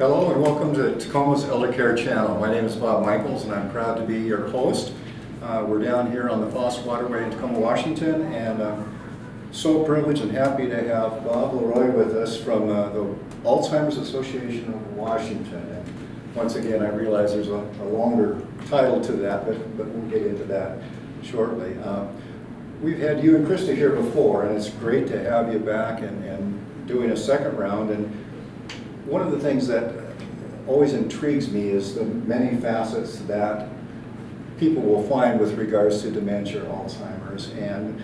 Hello and welcome to Tacoma's Elder Care Channel. My name is Bob Michaels and I'm proud to be your host. We're down here on the Foss Waterway in Tacoma, Washington, and I'm so privileged and happy to have Bob Leroy with us from the Alzheimer's Association of Washington. And once again, I realize there's a longer title to that, but we'll get into that shortly. We've had you and Krista here before, and it's great to have you back and doing a second round. And one of the things that always intrigues me is the many facets that people will find with regards to dementia or Alzheimer's. And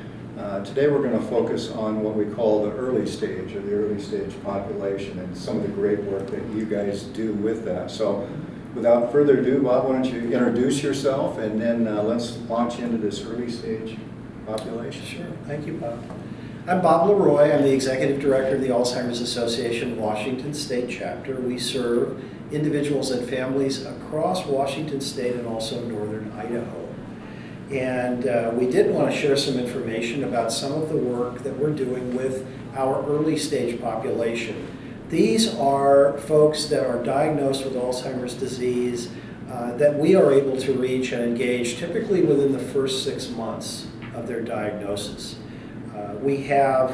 today we're going to focus on what we call the early stage, or the early stage population, and some of the great work that you guys do with that. So without further ado, Bob, why don't you introduce yourself, and then let's launch into this early stage population. Sure. Thank you, Bob. I'm Bob Leroy. I'm the Executive Director of the Alzheimer's Association Washington State Chapter. We serve individuals and families across Washington State and also northern Idaho. And we did want to share some information about some of the work that we're doing with our early stage population. These are folks that are diagnosed with Alzheimer's disease that we are able to reach and engage typically within the first 6 months of their diagnosis. We have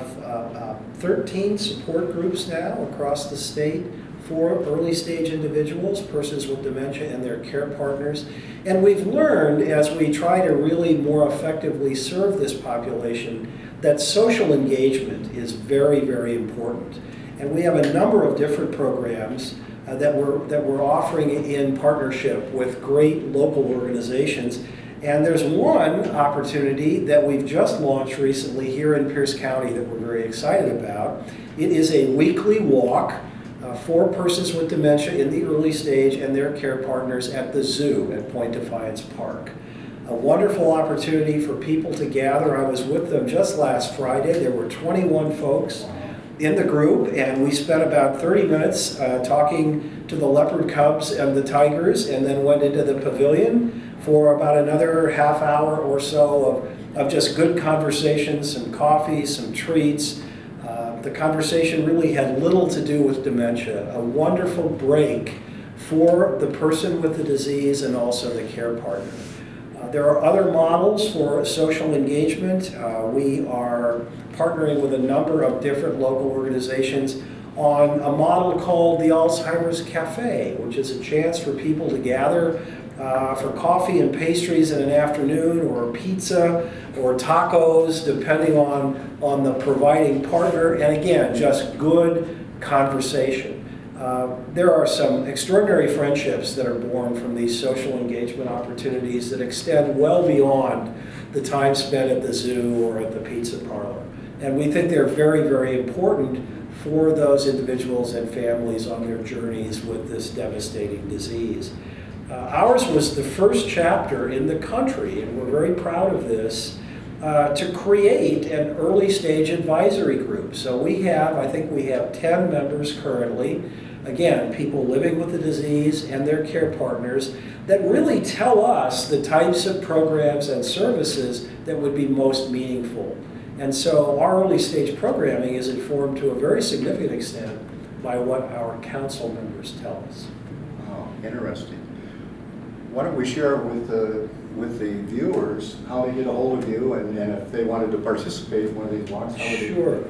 13 support groups now across the state for early stage individuals, persons with dementia and their care partners. And we've learned, as we try to really more effectively serve this population, that social engagement is very, very important. And we have a number of different programs that we're offering in partnership with great local organizations. And there's one opportunity that we've just launched recently here in Pierce County that we're very excited about. It is a weekly walk for persons with dementia in the early stage and their care partners at the zoo at Point Defiance Park. A wonderful opportunity for people to gather. I was with them just last Friday. There were 21 folks in the group, and we spent about 30 minutes talking to the leopard cubs and the tigers, and then went into the pavilion for about another half hour or so of just good conversations, some coffee, some treats. The conversation really had little to do with dementia. A wonderful break for the person with the disease and also the care partner. There are other models for social engagement. We are partnering with a number of different local organizations on a model called the Alzheimer's Cafe, which is a chance for people to gather for coffee and pastries in an afternoon, or pizza or tacos, depending on the providing partner, and again, just good conversation. There are some extraordinary friendships that are born from these social engagement opportunities that extend well beyond the time spent at the zoo or at the pizza parlor. And we think they're very, very important for those individuals and families on their journeys with this devastating disease. Ours was the first chapter in the country, and we're very proud of this, to create an early stage advisory group. So I think we have 10 members currently. Again, people living with the disease and their care partners that really tell us the types of programs and services that would be most meaningful. And so our early stage programming is informed to a very significant extent by what our council members tell us. Oh, interesting. Why don't we share with the viewers how to get a hold of you, and if they wanted to participate in one of these walks, how would they do Sure.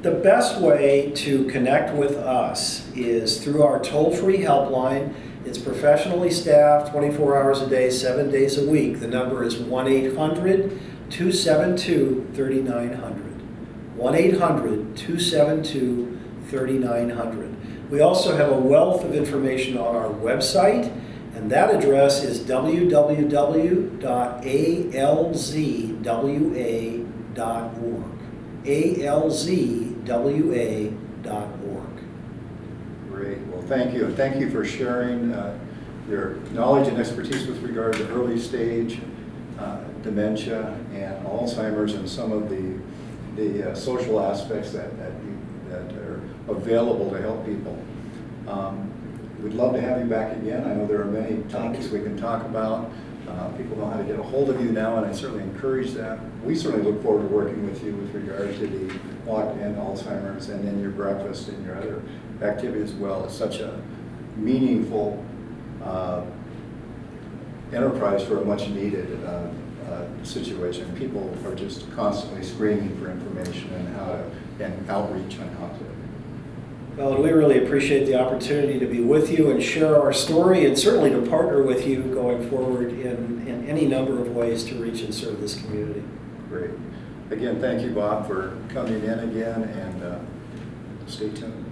The best way to connect with us is through our toll-free helpline. It's professionally staffed 24 hours a day, 7 days a week. The number is 1-800-272-3900. 1-800-272-3900. We also have a wealth of information on our website, and that address is www.alzwa.org. alzwa.org. Great. Well, thank you. And thank you for sharing your knowledge and expertise with regard to early stage dementia and Alzheimer's, and some of the social aspects that are available to help people. We'd love to have you back again. I know there are many topics we can talk about. People know how to get a hold of you now, and I certainly encourage that. We certainly look forward to working with you with regard to the walk-in Alzheimer's, and then your breakfast and your other activity as well. It's such a meaningful enterprise for a much needed situation. People are just constantly screaming for information and outreach on how to. Well, and we really appreciate the opportunity to be with you and share our story, and certainly to partner with you going forward in any number of ways to reach and serve this community. Great. Again, thank you, Bob, for coming in again, and stay tuned.